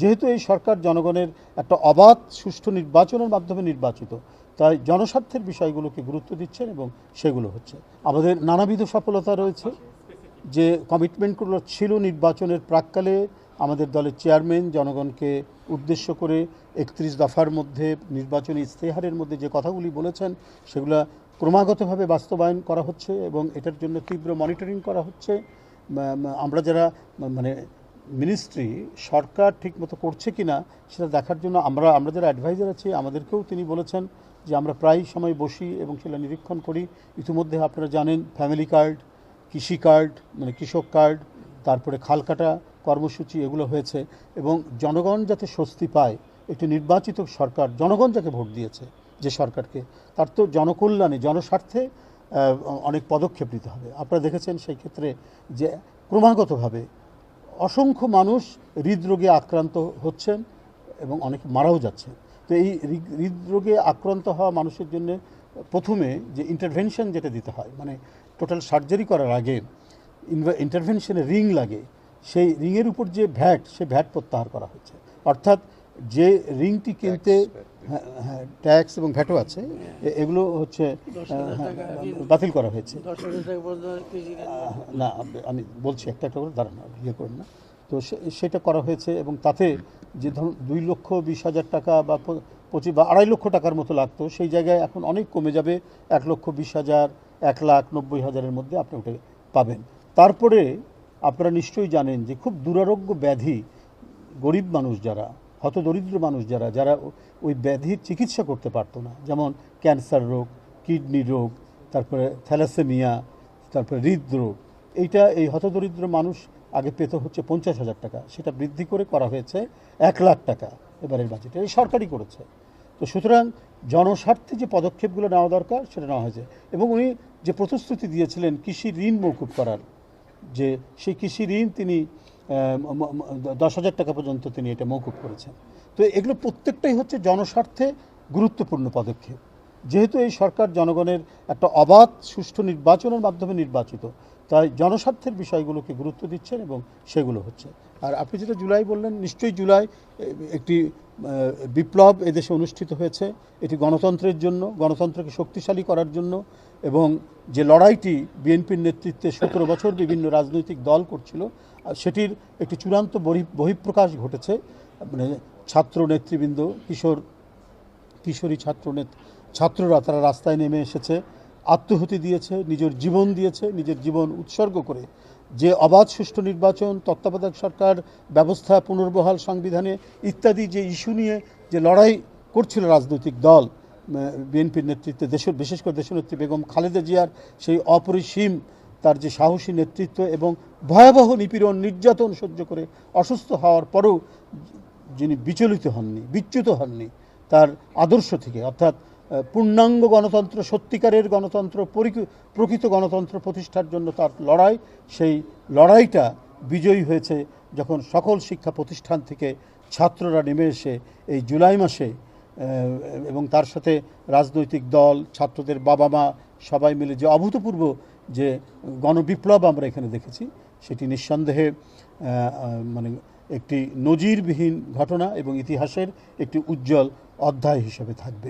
যেহেতু এই সরকার জনগণের একটা অবাধ সুষ্ঠু নির্বাচনের মাধ্যমে নির্বাচিত, তাই জনস্বার্থের বিষয়গুলোকে গুরুত্ব দিচ্ছেন এবং সেগুলো হচ্ছে। আমাদের নানাবিধ সফলতা রয়েছে, যে কমিটমেন্টগুলো ছিল নির্বাচনের প্রাক্কালে আমাদের দলের চেয়ারম্যান জনগণকে উদ্দেশ্য করে 31 দফার মধ্যে নির্বাচনী ইস্তেহারের মধ্যে যে কথাগুলি বলেছেন সেগুলো ক্রমাগতভাবে বাস্তবায়ন করা হচ্ছে এবং এটার জন্য তীব্র মনিটরিং করা হচ্ছে। আমরা যারা মানে মিনিস্ট্রি সরকার ঠিকমতো করছে কিনা সেটা দেখার জন্য আমরা যারা অ্যাডভাইজার আছি আমাদেরকেও তিনি বলেছেন যে আমরা প্রায় সময় বসি এবং সেটা নিরীক্ষণ করি। ইতিমধ্যে আপনারা জানেন ফ্যামিলি কার্ড, কৃষি কার্ড মানে কৃষক কার্ড, তারপরে খালকাটা কর্মসূচি এগুলো হয়েছে এবং জনগণ যাতে স্বস্তি পায়, একটি নির্বাচিত সরকার জনগণ যাকে ভোট দিয়েছে যে সরকারকে, তার তো জনকল্যাণে জনস্বার্থে অনেক পদক্ষেপ নিতে হবে। আপনারা দেখেছেন সেই ক্ষেত্রে যে ক্রমাগতভাবে অসংখ্য মানুষ হৃদরোগে আক্রান্ত হচ্ছেন এবং অনেকে মারাও যাচ্ছেন। তো এই হৃদরোগে আক্রান্ত হওয়া মানুষের জন্য প্রথমে যে ইন্টারভেনশন যেটা দিতে হয়, মানে টোটাল সার্জারি করার আগে ইন্টারভেনশনে রিং লাগে, সেই রিংয়ের উপর যে ভ্যাট, সে ভ্যাট প্রত্যাহার করা হচ্ছে। অর্থাৎ যে রিংটি কিনতে হ্যাঁ ট্যাক্স এবং ভ্যাটও আছে, এগুলো হচ্ছে বাতিল করা হয়েছে। না আমি বলছি একটা একটা করে দাঁড়ানো ইয়ে করেন না। তো সেটা করা হয়েছে এবং তাতে যে ধরুন 2,20,000 টাকা বা 25 বা 2.5 লক্ষ টাকার মতো লাগতো, সেই জায়গায় এখন অনেক কমে যাবে, 1,20,000, 1,90,000-এর মধ্যে আপনি ওটা পাবেন। তারপরে আপনারা নিশ্চয়ই জানেন যে খুব দুরারোগ্য ব্যাধি, গরিব মানুষ যারা, হতদরিদ্র মানুষ যারা যারা ওই ব্যাধির চিকিৎসা করতে পারতো না, যেমন ক্যান্সার রোগ, কিডনি রোগ, তারপরে থ্যালাসেমিয়া, তারপরে হৃদরোগ, এই হতদরিদ্র মানুষ আগে পেতে হচ্ছে 50,000 টাকা, সেটা বৃদ্ধি করে করা হয়েছে 1 লাখ টাকা এবারের বাজেটে, এই সরকারই করেছে। তো সুতরাং জনস্বার্থে যে পদক্ষেপগুলো নেওয়া দরকার সেটা নেওয়া হয়েছে এবং উনি যে প্রতিশ্রুতি দিয়েছিলেন কৃষি ঋণ মৌকুব করার, যে সেই কৃষি ঋণ তিনি 10,000 টাকা পর্যন্ত তিনি এটা মৌকুব করেছেন। তো এগুলো প্রত্যেকটাই হচ্ছে জনস্বার্থে গুরুত্বপূর্ণ পদক্ষেপ। যেহেতু এই সরকার জনগণের একটা অবাধ সুষ্ঠু নির্বাচনের মাধ্যমে নির্বাচিত, তাই জনস্বার্থের বিষয়গুলোকে গুরুত্ব দিচ্ছেন এবং সেগুলো হচ্ছে। আর আপনি যেটা জুলাই বললেন, নিশ্চয়ই জুলাই একটি বিপ্লব এদেশে অনুষ্ঠিত হয়েছে। এটি গণতন্ত্রের জন্য, গণতন্ত্রকে শক্তিশালী করার জন্য, এবং যে লড়াইটি বিএনপির নেতৃত্বে 17 বছর বিভিন্ন রাজনৈতিক দল করছিল, সেটির একটি চূড়ান্ত বহিঃপ্রকাশ ঘটেছে। মানে ছাত্র নেতৃবৃন্দ, কিশোরী ছাত্ররা তারা রাস্তায় নেমে এসেছে, আত্মহুতি দিয়েছে, নিজের জীবন দিয়েছে, নিজের জীবন উৎসর্গ করে যে অবাধ সুষ্ঠু নির্বাচন, তত্ত্বাবধায়ক সরকার ব্যবস্থা পুনর্বহাল, সংবিধানে ইত্যাদি যে ইস্যু নিয়ে যে লড়াই করছিল রাজনৈতিক দল বিএনপির নেতৃত্বে, বিশেষ করে দেশনেত্রী বেগম খালেদা জিয়ার সেই অপরিসীম তার যে সাহসী নেতৃত্ব এবং ভয়াবহ নিপীড়ন নির্যাতন সহ্য করে অসুস্থ হওয়ার পরেও যিনি বিচ্যুত হননি তার আদর্শ থেকে, অর্থাৎ পূর্ণাঙ্গ গণতন্ত্র, সত্যিকারের গণতন্ত্র, প্রকৃত গণতন্ত্র প্রতিষ্ঠার জন্য তার লড়াই, সেই লড়াইটা বিজয়ী হয়েছে যখন সকল শিক্ষা প্রতিষ্ঠান থেকে ছাত্ররা নেমে এসে এই জুলাই মাসে, এবং তার সাথে রাজনৈতিক দল, ছাত্রদের বাবা মা সবাই মিলে যে অভূতপূর্ব যে গণবিপ্লব আমরা এখানে দেখেছি, সেটি নিঃসন্দেহে মানে একটি নজিরবিহীন ঘটনা এবং ইতিহাসের একটি উজ্জ্বল অধ্যায় হিসেবে থাকবে।